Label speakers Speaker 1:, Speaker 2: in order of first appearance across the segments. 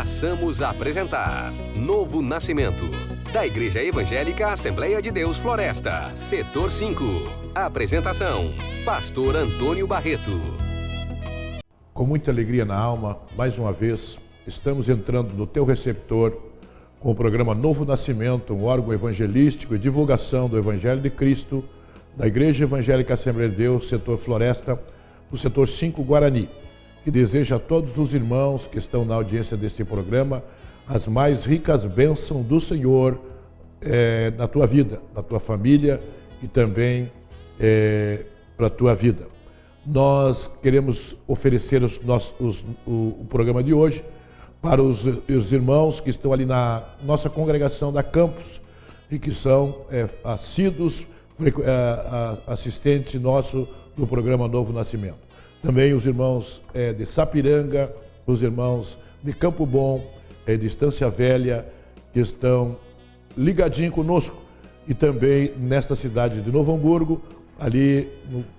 Speaker 1: Passamos a apresentar Novo Nascimento, da Igreja Evangélica Assembleia de Deus Floresta, Setor 5. Apresentação, Pastor Antônio Barreto.
Speaker 2: Com muita alegria na alma, mais uma vez, estamos entrando no teu receptor com o programa Novo Nascimento, um órgão evangelístico e divulgação do Evangelho de Cristo, da Igreja Evangélica Assembleia de Deus, Setor Floresta, do Setor 5 Guarani, que deseja a todos os irmãos que estão na audiência deste programa as mais ricas bênçãos do Senhor na tua vida, na tua família e também para a tua vida. Nós queremos oferecer o programa de hoje para os irmãos que estão ali na nossa congregação da Campus e que são assíduos assistentes nosso do programa Novo Nascimento. Também os irmãos de Sapiranga, os irmãos de Campo Bom, de Estância Velha, que estão ligadinhos conosco. E também nesta cidade de Novo Hamburgo, ali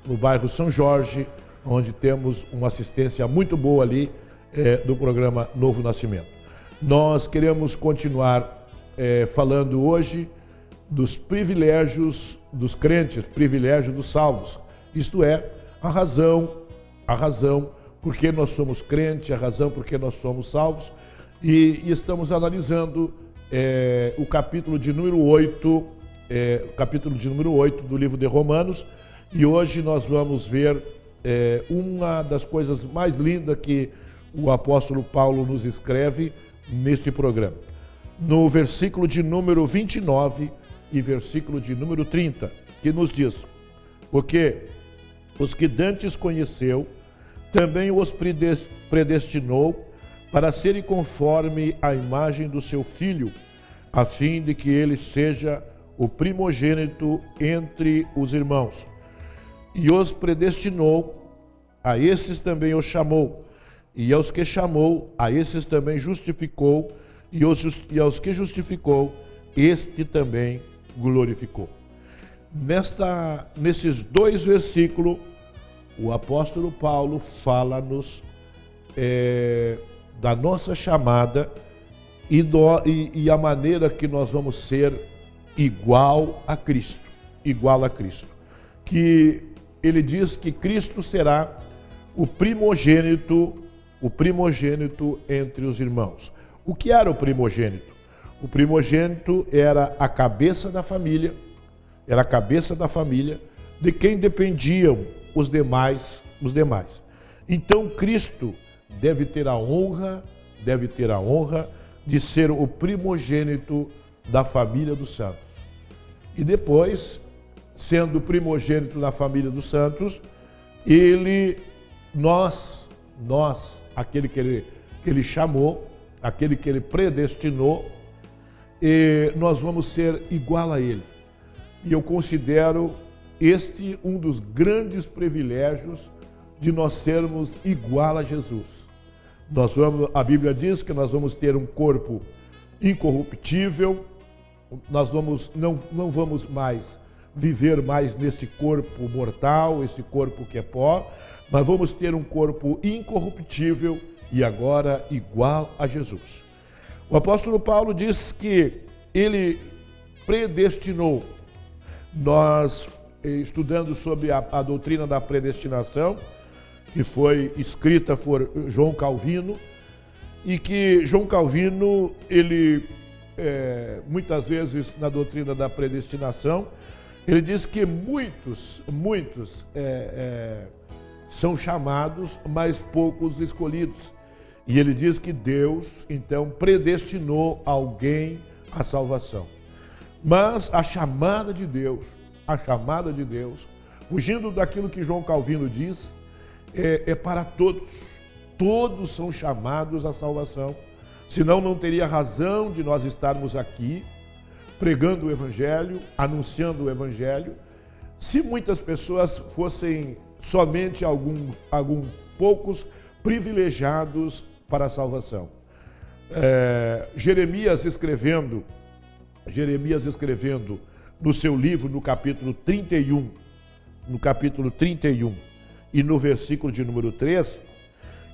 Speaker 2: no bairro São Jorge, onde temos uma assistência muito boa ali do programa Novo Nascimento. Nós queremos continuar falando hoje dos privilégios dos crentes, privilégios dos salvos. Isto é, a razão porque nós somos crentes, a razão porque nós somos salvos. E estamos analisando o capítulo de número 8, do livro de Romanos. E hoje nós vamos ver uma das coisas mais lindas que o apóstolo Paulo nos escreve neste programa. No versículo de número 29 e versículo de número 30, que nos diz: porque os que dantes conheceu, também os predestinou para serem conforme a imagem do seu Filho, a fim de que ele seja o primogênito entre os irmãos. E os predestinou, a esses também os chamou. E aos que chamou, a esses também justificou. E aos que justificou, este também glorificou. Nesses dois versículos, o apóstolo Paulo fala-nos da nossa chamada e a maneira que nós vamos ser igual a Cristo. Que ele diz que Cristo será o primogênito entre os irmãos. O que era o primogênito? O primogênito era a cabeça da família, de quem dependiam os demais. Então Cristo deve ter a honra de ser o primogênito da família dos santos. E depois, sendo o primogênito da família dos santos, nós, aquele que ele chamou, aquele que ele predestinou, nós vamos ser igual a ele. E eu considero este um dos grandes privilégios de nós sermos igual a Jesus. A Bíblia diz que nós vamos ter um corpo incorruptível, nós não vamos mais viver mais neste corpo mortal, esse corpo que é pó, mas vamos ter um corpo incorruptível e agora igual a Jesus. O apóstolo Paulo diz que ele predestinou. Nós, estudando sobre a doutrina da predestinação, que foi escrita por João Calvino, e que João Calvino, ele, muitas vezes na doutrina da predestinação, ele diz que muitos são chamados, mas poucos escolhidos. E ele diz que Deus, então, predestinou alguém à salvação. Mas a chamada de Deus, fugindo daquilo que João Calvino diz, é para todos. Todos são chamados à salvação. Senão não teria razão de nós estarmos aqui pregando o Evangelho, anunciando o Evangelho, se muitas pessoas fossem somente alguns poucos privilegiados para a salvação. Jeremias escrevendo no seu livro, no capítulo 31, e no versículo de número 3,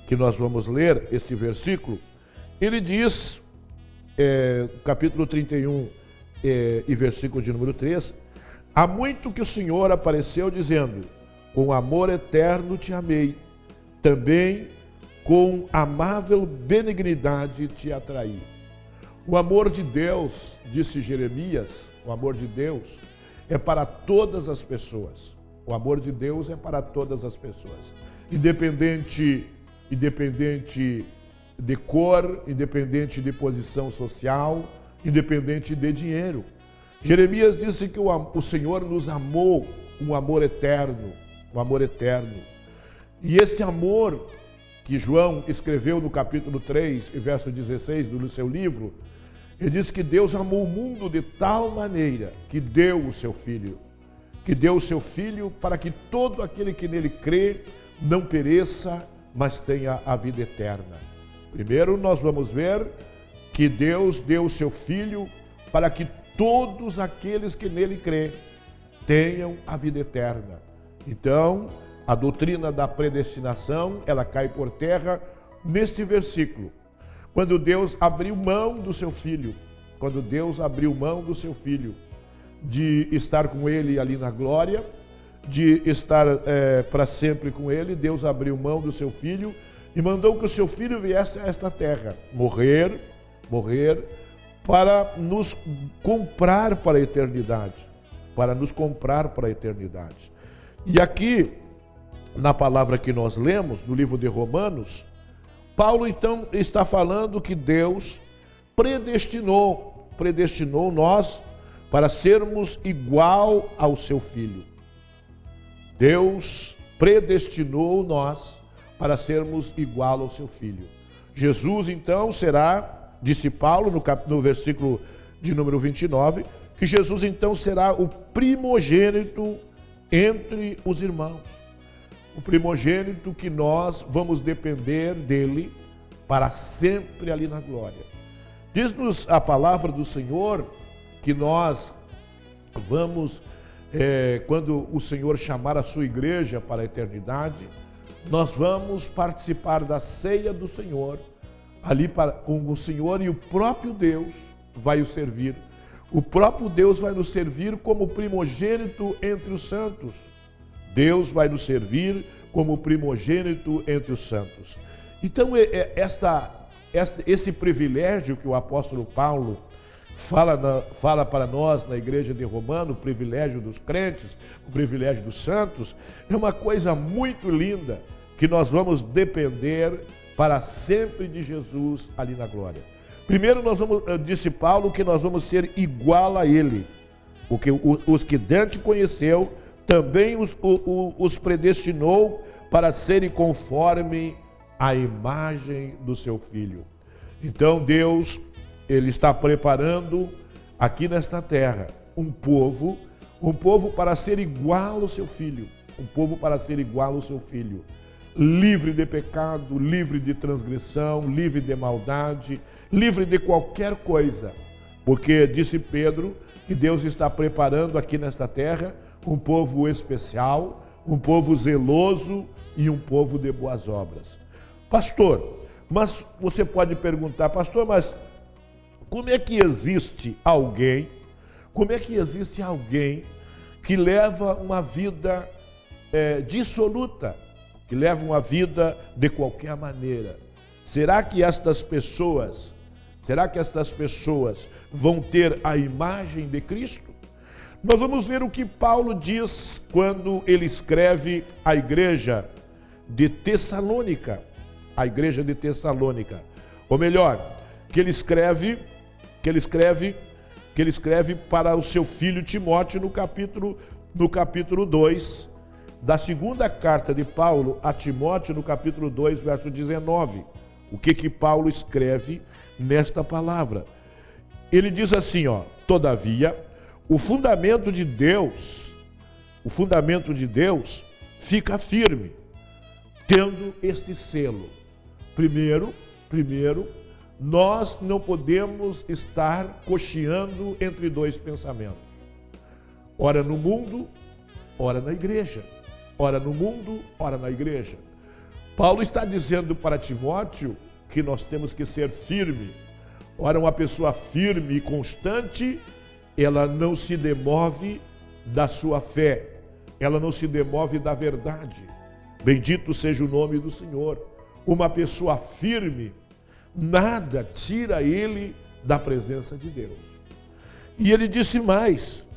Speaker 2: que nós vamos ler esse versículo, ele diz, capítulo 31 e versículo de número 3, há muito que o Senhor apareceu dizendo, com amor eterno te amei, também com amável benignidade te atraí. O amor de Deus, disse Jeremias, o amor de Deus é para todas as pessoas. O amor de Deus é para todas as pessoas. Independente de cor, independente de posição social, independente de dinheiro. Jeremias disse que o Senhor nos amou um amor eterno, um amor eterno. E este amor que João escreveu no capítulo 3 e verso 16 do seu livro, ele diz que Deus amou o mundo de tal maneira que deu o seu Filho. Que deu o seu Filho para que todo aquele que nele crê não pereça, mas tenha a vida eterna. Primeiro nós vamos ver que Deus deu o seu Filho para que todos aqueles que nele crê tenham a vida eterna. Então, a doutrina da predestinação, ela cai por terra neste versículo. Quando Deus abriu mão do seu Filho, quando Deus abriu mão do seu Filho, de estar com ele ali na glória, de estar para sempre com ele, Deus abriu mão do seu Filho e mandou que o seu Filho viesse a esta terra, morrer, para nos comprar para a eternidade, para nos comprar para a eternidade. E aqui, na palavra que nós lemos, no livro de Romanos, Paulo então está falando que Deus predestinou nós para sermos igual ao seu Filho. Deus predestinou nós para sermos igual ao seu Filho. Jesus então será, disse Paulo no versículo de número 29, que Jesus então será o primogênito entre os irmãos. O primogênito que nós vamos depender dele para sempre ali na glória. Diz-nos a palavra do Senhor que nós vamos, quando o Senhor chamar a sua igreja para a eternidade, nós vamos participar da ceia do Senhor, ali com o Senhor, e o próprio Deus vai o servir. O próprio Deus vai nos servir como primogênito entre os santos. Deus vai nos servir como primogênito entre os santos. Então, esse privilégio que o apóstolo Paulo fala para nós na igreja de Romano, o privilégio dos crentes, o privilégio dos santos, é uma coisa muito linda, que nós vamos depender para sempre de Jesus ali na glória. Primeiro, disse Paulo, que nós vamos ser igual a ele. Os que Dante conheceu, também os predestinou para serem conforme a imagem do seu Filho. Então Deus, ele está preparando aqui nesta terra um povo para ser igual ao seu Filho, um povo para ser igual ao seu Filho, livre de pecado, livre de transgressão, livre de maldade, livre de qualquer coisa, porque disse Pedro que Deus está preparando aqui nesta terra um povo especial, um povo zeloso e um povo de boas obras. Pastor, mas você pode perguntar, pastor, mas como é que existe alguém que leva uma vida dissoluta, que leva uma vida de qualquer maneira? Será que estas pessoas vão ter a imagem de Cristo? Nós vamos ver o que Paulo diz quando ele escreve à igreja de Tessalônica. A igreja de Tessalônica. Ou melhor, que ele escreve para o seu filho Timóteo no capítulo 2, da segunda carta de Paulo a Timóteo, no capítulo 2, verso 19. O que Paulo escreve nesta palavra? Ele diz assim, todavia, o fundamento de Deus fica firme, tendo este selo. Primeiro, nós não podemos estar cocheando entre dois pensamentos. Ora no mundo, ora na igreja. Ora no mundo, ora na igreja. Paulo está dizendo para Timóteo que nós temos que ser firme. Ora, uma pessoa firme e constante, ela não se demove da sua fé, ela não se demove da verdade. Bendito seja o nome do Senhor. Uma pessoa firme, nada tira ele da presença de Deus. E ele disse mais: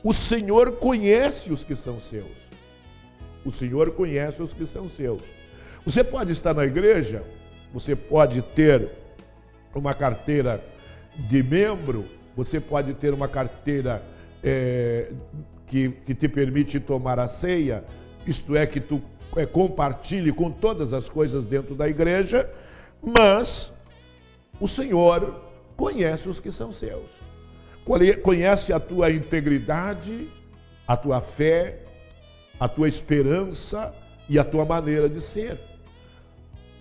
Speaker 2: o Senhor conhece os que são seus. O Senhor conhece os que são seus. Você pode estar na igreja, você pode ter uma carteira de membro, você pode ter uma carteira que te permite tomar a ceia, isto é, que tu compartilhe com todas as coisas dentro da igreja, mas o Senhor conhece os que são seus. Conhece a tua integridade, a tua fé, a tua esperança e a tua maneira de ser.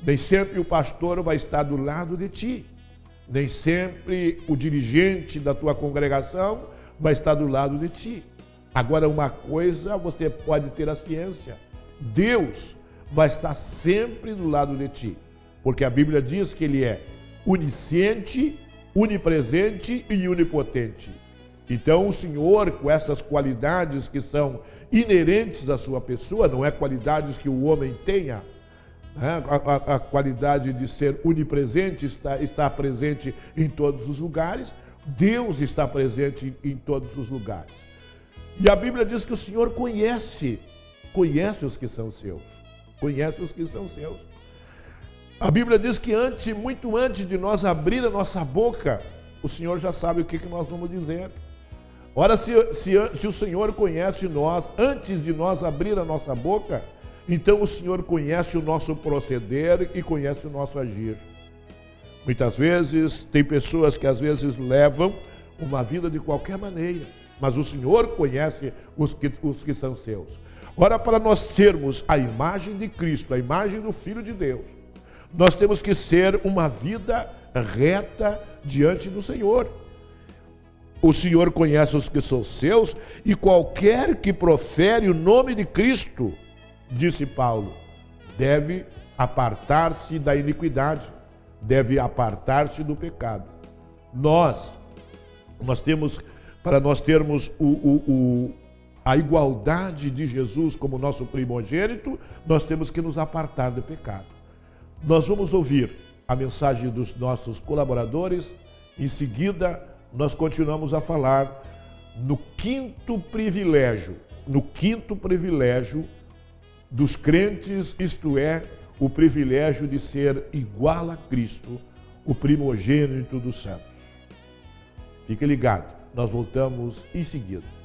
Speaker 2: Nem sempre o pastor vai estar do lado de ti. Nem sempre o dirigente da tua congregação vai estar do lado de ti. Agora, uma coisa você pode ter a ciência: Deus vai estar sempre do lado de ti. Porque a Bíblia diz que Ele é onisciente, onipresente e onipotente. Então, o Senhor, com essas qualidades que são inerentes à sua pessoa, não é qualidades que o homem tenha, né? A qualidade de ser onipresente está presente em todos os lugares. Deus está presente em todos os lugares. E a Bíblia diz que o Senhor conhece os que são seus. Conhece os que são seus. A Bíblia diz que muito antes de nós abrir a nossa boca, o Senhor já sabe o que nós vamos dizer. Ora, se o Senhor conhece nós antes de nós abrir a nossa boca, então o Senhor conhece o nosso proceder e conhece o nosso agir. Muitas vezes, tem pessoas que às vezes levam uma vida de qualquer maneira, mas o Senhor conhece os que são seus. Ora, para nós sermos a imagem de Cristo, a imagem do Filho de Deus, nós temos que ser uma vida reta diante do Senhor. O Senhor conhece os que são seus, e qualquer que profere o nome de Cristo, disse Paulo, deve apartar-se da iniquidade, deve apartar-se do pecado. Nós temos, para nós termos a igualdade de Jesus como nosso primogênito, nós temos que nos apartar do pecado. Nós vamos ouvir a mensagem dos nossos colaboradores. Em seguida, nós continuamos a falar no quinto privilégio dos crentes, isto é, o privilégio de ser igual a Cristo, o primogênito dos santos. Fique ligado, nós voltamos em seguida.